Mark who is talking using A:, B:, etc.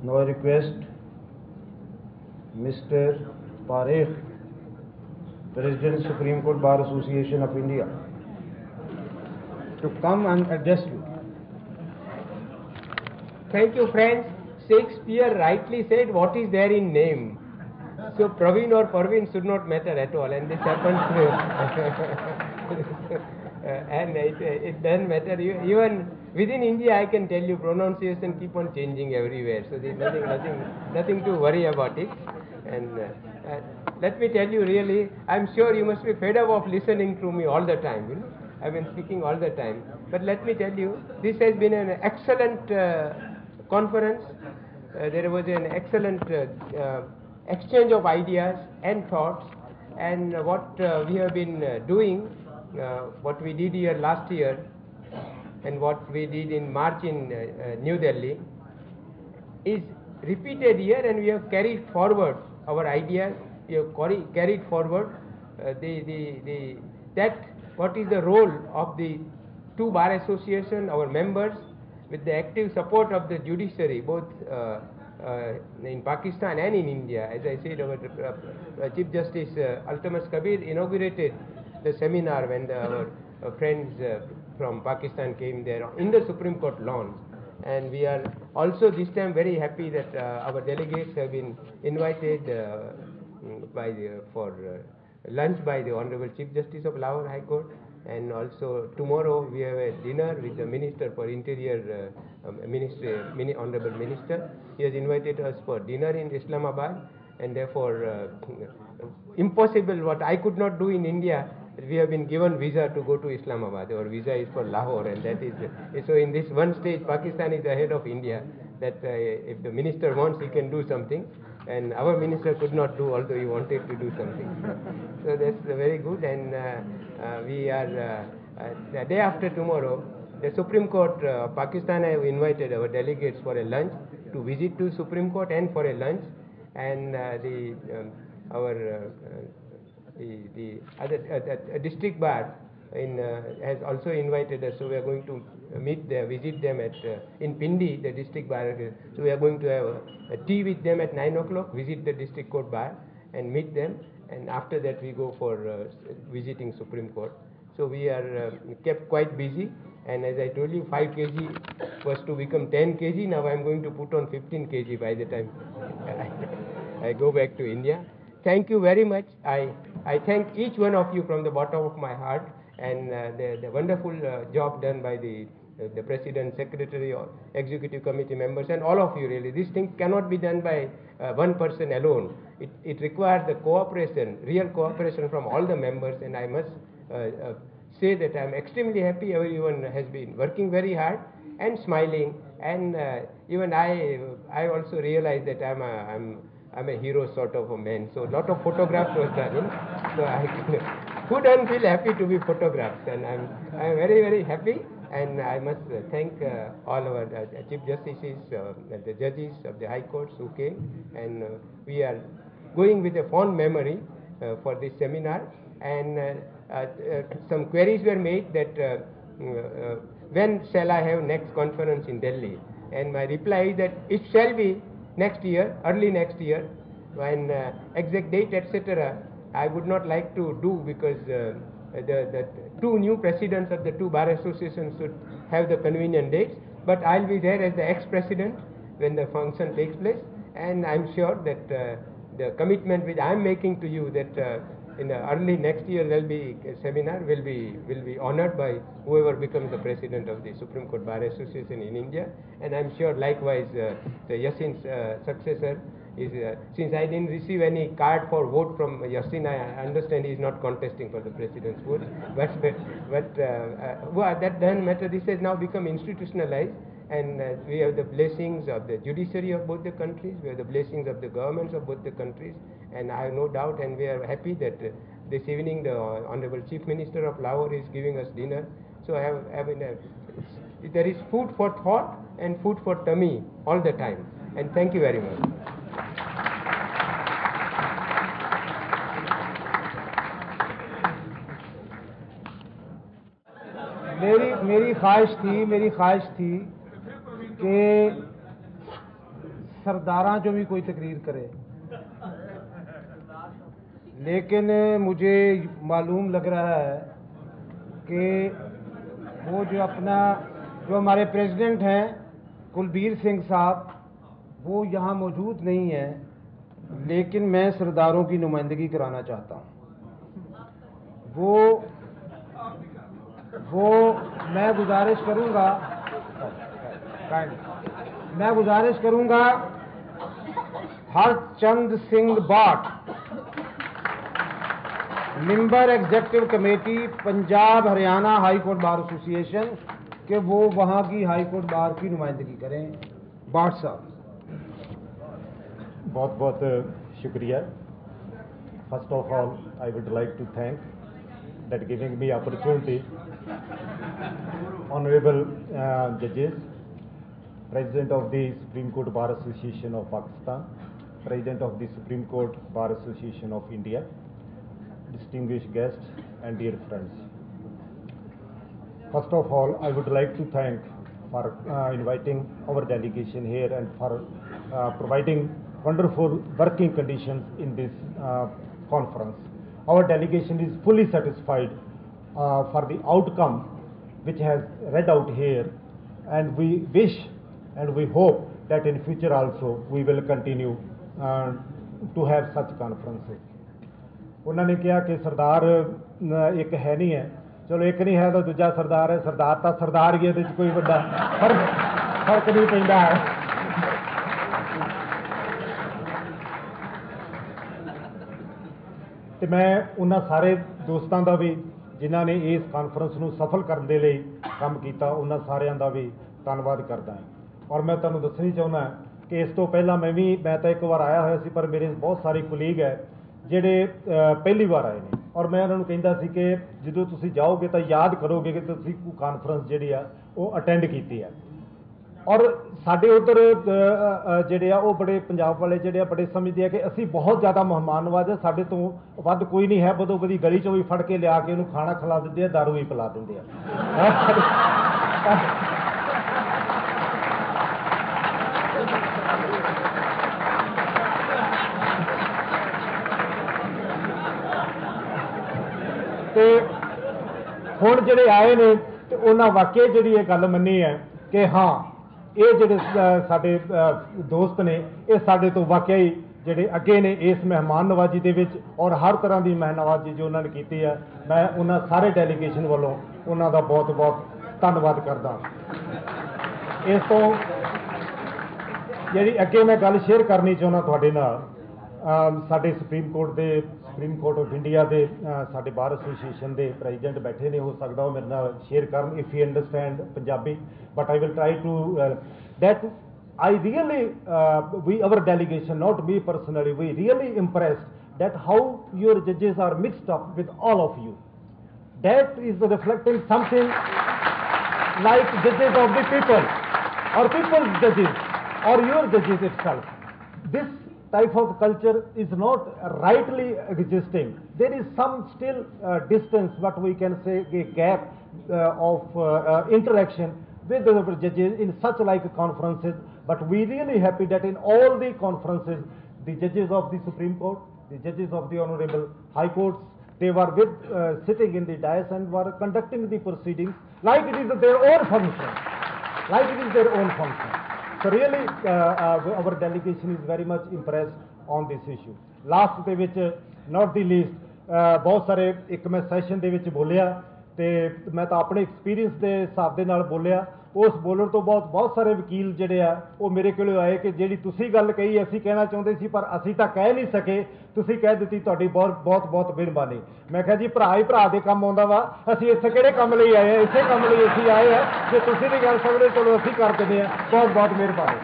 A: Now I request Mr. Parekh, President Supreme Court Bar Association of India, to come and address you.
B: Thank you, friends. Shakespeare rightly said, "What is there in name?" So Praveen or Parveen should not matter at all, and this happens. And it doesn't matter. Even within India, I can tell you, pronunciation keep on changing everywhere. So there's nothing to worry about it. And let me tell you, really, I'm sure you must be fed up of listening to me all the time. You know, I've been speaking all the time. But let me tell you, this has been an excellent conference. There was an excellent exchange of ideas and thoughts, and what we have been doing, what we did here last year, and what we did in March in New Delhi, is repeated here, and we have carried forward our ideas. We have carried forward that what is the role of the two bar association, our members, with the active support of the judiciary, both in Pakistan and in India. As I said, our Chief Justice Altamas Kabir inaugurated the seminar when our friends from Pakistan came there in the Supreme Court lawn. And we are also this time very happy that our delegates have been invited for lunch by the Honorable Chief Justice of Lahore High Court. And also tomorrow we have a dinner with the Minister for Interior, Honorable Minister. He has invited us for dinner in Islamabad, and therefore impossible, what I could not do in India, we have been given visa to go to Islamabad. Our visa is for Lahore, and that is, so in this one stage Pakistan is ahead of India, that if the minister wants, he can do something, and our minister could not do, although he wanted to do something. So that's very good. And we are the day after tomorrow, the Supreme Court of Pakistan have invited our delegates for a lunch, to visit to Supreme Court and for a lunch. And the other district bar has also invited us, so we are going to visit them at in Pindi, the district bar. So we are going to have a tea with them at 9 o'clock, visit the district court bar and meet them, and after that we go for visiting Supreme Court. So we are kept quite busy, and as I told you, 5 kg was to become 10 kg. Now I am going to put on 15 kg by the time I go back to India. Thank you very much. I thank each one of you from the bottom of my heart, and the wonderful job done by the President, Secretary, or Executive Committee members, and all of you really. This thing cannot be done by one person alone. It requires the cooperation, real cooperation from all the members, and I must say that I am extremely happy. Everyone has been working very hard and smiling, and even I also realize that I'm a hero sort of a man. So a lot of photographs was done. So who doesn't feel happy to be photographed? And I'm very, very happy. And I must thank all our Chief Justices, the judges of the High Courts who came. And we are going with a fond memory for this seminar. And some queries were made that when shall I have next conference in Delhi? And my reply is that it shall be next year, early next year, when exact date, etc. I would not like to do, because the two new presidents of the two bar associations should have the convenient dates. But I'll be there as the ex-president when the function takes place, and I'm sure that the commitment which I'm making to you, that in the early next year there'll be a seminar, will be honored by whoever becomes the president of the Supreme Court Bar Association in India. And I'm sure likewise the Yassin's successor is, since I didn't receive any card for vote from Yassin, I understand he is not contesting for the president's vote. But that doesn't matter. This has now become institutionalized, and we have the blessings of the judiciary of both the countries, we have the blessings of the governments of both the countries, and I have no doubt, and we are happy that this evening the Honorable Chief Minister of Lahore is giving us dinner. So there is food for thought and food for tummy all the time. And thank you very much.
A: मेरी ख्वाहिश थी कि सरदारां जो भी कोई तकरीर करे, लेकिन मुझे मालूम लग रहा है कि वो जो हमारे प्रेसिडेंट हैं कुलबीर सिंह साहब, वो यहाँ मौजूद नहीं है, लेकिन मैं सरदारों की नुमाइंदगी कराना चाहता हूँ। वो मैं गुजारिश करूंगा हरचंद सिंह बाट, member executive committee Punjab Haryana high court bar association, कि वो वहाँ की हाई कोर्ट बार की नुमाइंदगी करें। बाट साहब।
C: बहुत बहुत शुक्रिया। First of all I would like to thank that giving me opportunity, honorable judges, President of the Supreme Court Bar Association of Pakistan, President of the Supreme Court Bar Association of India, distinguished guests and dear friends. First of all, I would like to thank for inviting our delegation here and for providing wonderful working conditions in this conference. Our delegation is fully satisfied for the outcome which has read out here, and we wish and we hope that in future also we will continue to have such conferences. उन्होंने कहा कि सरदार एक है नहीं है, चलो एक नहीं है तो दूजा सरदार है, सरदार तो सरदार ही है, कोई बड़ा फर्क नहीं पैंदा है। ਤੇ ਮੈਂ ਉਹਨਾਂ ਸਾਰੇ ਦੋਸਤਾਂ ਦਾ ਵੀ ਜਿਨ੍ਹਾਂ ਨੇ ਇਸ ਕਾਨਫਰੰਸ ਨੂੰ ਸਫਲ ਕਰਨ ਦੇ ਲਈ ਕੰਮ ਕੀਤਾ, ਉਹਨਾਂ ਸਾਰਿਆਂ ਦਾ ਵੀ ਧੰਨਵਾਦ ਕਰਦਾ ਹਾਂ। ਔਰ ਮੈਂ ਤੁਹਾਨੂੰ ਦੱਸਣੀ ਚਾਹੁੰਦਾ ਕਿ ਇਸ ਤੋਂ ਪਹਿਲਾਂ ਮੈਂ ਤਾਂ ਇੱਕ ਵਾਰ ਆਇਆ ਹੋਇਆ ਸੀ, ਪਰ ਮੇਰੇ ਬਹੁਤ ਸਾਰੇ ਕੁਲੀਗ ਹੈ ਜਿਹੜੇ ਪਹਿਲੀ ਵਾਰ ਆਏ ਨੇ, ਔਰ ਮੈਂ ਉਹਨਾਂ ਨੂੰ ਕਹਿੰਦਾ ਸੀ ਕਿ ਜਦੋਂ ਤੁਸੀਂ ਜਾਓਗੇ ਤਾਂ ਯਾਦ ਕਰੋਗੇ ਕਿ ਤੁਸੀਂ ਕਾਨਫਰੰਸ ਜਿਹੜੀ ਆ ਉਹ ਅਟੈਂਡ ਕੀਤੀ ਹੈ। ਔਰ ਸਾਡੇ ਉਧਰ ਜਿਹੜੇ ਆ ਉਹ ਬੜੇ ਪੰਜਾਬ ਵਾਲੇ ਜਿਹੜੇ ਆ ਬੜੇ ਸਮਝਦੇ ਆ ਕਿ ਅਸੀਂ ਬਹੁਤ ਜ਼ਿਆਦਾ ਮਹਿਮਾਨ ਨਵਾਜ਼, ਸਾਡੇ ਤੋਂ ਵੱਧ ਕੋਈ ਨਹੀਂ ਹੈ, ਬਦੋ ਬਦੀ ਗਲੀ ਚੋਂ ਵੀ ਫੜ ਕੇ ਲਿਆ ਕੇ ਉਹਨੂੰ ਖਾਣਾ ਖਿਲਾ ਦਿੰਦੇ ਆ, ਦਾਰੂ ਵੀ ਪਿਲਾ ਦਿੰਦੇ ਆ। ਤੇ ਹੁਣ ਜਿਹੜੇ ਆਏ ਨੇ ਤੇ ਉਹਨਾਂ ਵਾਕਿਆ ਜਿਹੜੀ ਇਹ ਗੱਲ ਮੰਨੀ ਹੈ ਕਿ ਹਾਂ ਇਹ ਜਿਹੜੇ ਸਾਡੇ ਦੋਸਤ ਨੇ ਇਹ ਸਾਡੇ ਤੋਂ ਵਾਕਿਆ ਹੀ ਜਿਹੜੇ ਅੱਗੇ ਨੇ ਇਸ ਮਹਿਮਾਨ ਨਵਾਜ਼ੀ ਦੇ ਵਿੱਚ, ਔਰ ਹਰ ਤਰ੍ਹਾਂ ਦੀ ਮਹਿਮਾਨ ਨਵਾਜ਼ੀ ਜੋ ਉਹਨਾਂ ਨੇ ਕੀਤੀ ਹੈ, ਮੈਂ ਉਹਨਾਂ ਸਾਰੇ ਡੈਲੀਗੇਸ਼ਨ ਵੱਲੋਂ ਉਹਨਾਂ ਦਾ ਬਹੁਤ ਬਹੁਤ ਧੰਨਵਾਦ ਕਰਦਾ। ਇਸ ਤੋਂ ਜਿਹੜੀ ਅੱਗੇ ਮੈਂ ਗੱਲ ਸ਼ੇਅਰ ਕਰਨੀ ਚਾਹੁੰਦਾ ਤੁਹਾਡੇ ਨਾਲ, ਸਾਡੇ ਸੁਪਰੀਮ ਕੋਰਟ ਆਫ ਇੰਡੀਆ ਦੇ ਸਾਡੇ ਬਾਰ ਐਸੋਸੀਏਸ਼ਨ ਦੇ ਪ੍ਰੈਜ਼ੀਡੈਂਟ ਬੈਠੇ ਨੇ, ਹੋ ਸਕਦਾ ਉਹ ਮੇਰੇ ਨਾਲ ਸ਼ੇਅਰ ਕਰਨ if you understand Punjabi, but I will try to that I really our delegation, not me personally, we really impressed that how your judges are mixed up with all of you. That is reflecting something like judges of the people or people's judges or your judges itself. This type of culture is not rightly existing. There is some still distance, what we can say a gap of interaction with the judges in such like conferences, but we really happy that in all the conferences the judges of the Supreme Court, the judges of the Honorable High Courts, they were sitting in the dais and were conducting the proceedings like it is their own function, so really our delegation is very much impressed on this issue. Last ਦੇ ਵਿੱਚ not the least, ਬਹੁਤ ਸਾਰੇ ਇੱਕ ਮੈਂ session ਦੇ ਵਿੱਚ ਬੋਲਿਆ ਤੇ ਮੈਂ ਤਾਂ ਆਪਣੇ ਐਕਸਪੀਰੀਅੰਸ ਦੇ ਹਿਸਾਬ ਦੇ ਨਾਲ ਬੋਲਿਆ। ਉਸ ਬੋਲਣ ਤੋਂ ਬਾਅਦ ਬਹੁਤ ਸਾਰੇ ਵਕੀਲ ਜਿਹੜੇ ਆ ਉਹ ਮੇਰੇ ਕੋਲ ਆਏ ਕਿ ਜਿਹੜੀ ਤੁਸੀਂ ਗੱਲ ਕਹੀ ਅਸੀਂ ਕਹਿਣਾ ਚਾਹੁੰਦੇ ਸੀ ਪਰ ਅਸੀਂ ਤਾਂ ਕਹਿ ਨਹੀਂ ਸਕੇ, ਤੁਸੀਂ ਕਹਿ ਦਿੱਤੀ, ਤੁਹਾਡੀ ਬਹੁਤ ਮਿਹਰਬਾਨੀ। ਮੈਂ ਕਿਹਾ ਜੀ ਭਰਾ ਹੀ ਭਰਾ ਦੇ ਕੰਮ ਆਉਂਦਾ ਵਾ, ਅਸੀਂ ਇੱਥੇ ਕਿਹੜੇ ਕੰਮ ਲਈ ਆਏ ਆ, ਇਸੇ ਕੰਮ ਲਈ ਅਸੀਂ ਆਏ ਆ, ਜੇ ਤੁਸੀਂ ਨਹੀਂ ਕਰ ਸਕਦੇ ਚਲੋ ਅਸੀਂ ਕਰ ਦਿੰਦੇ ਆ, ਬਹੁਤ ਮਿਹਰਬਾਨੀ।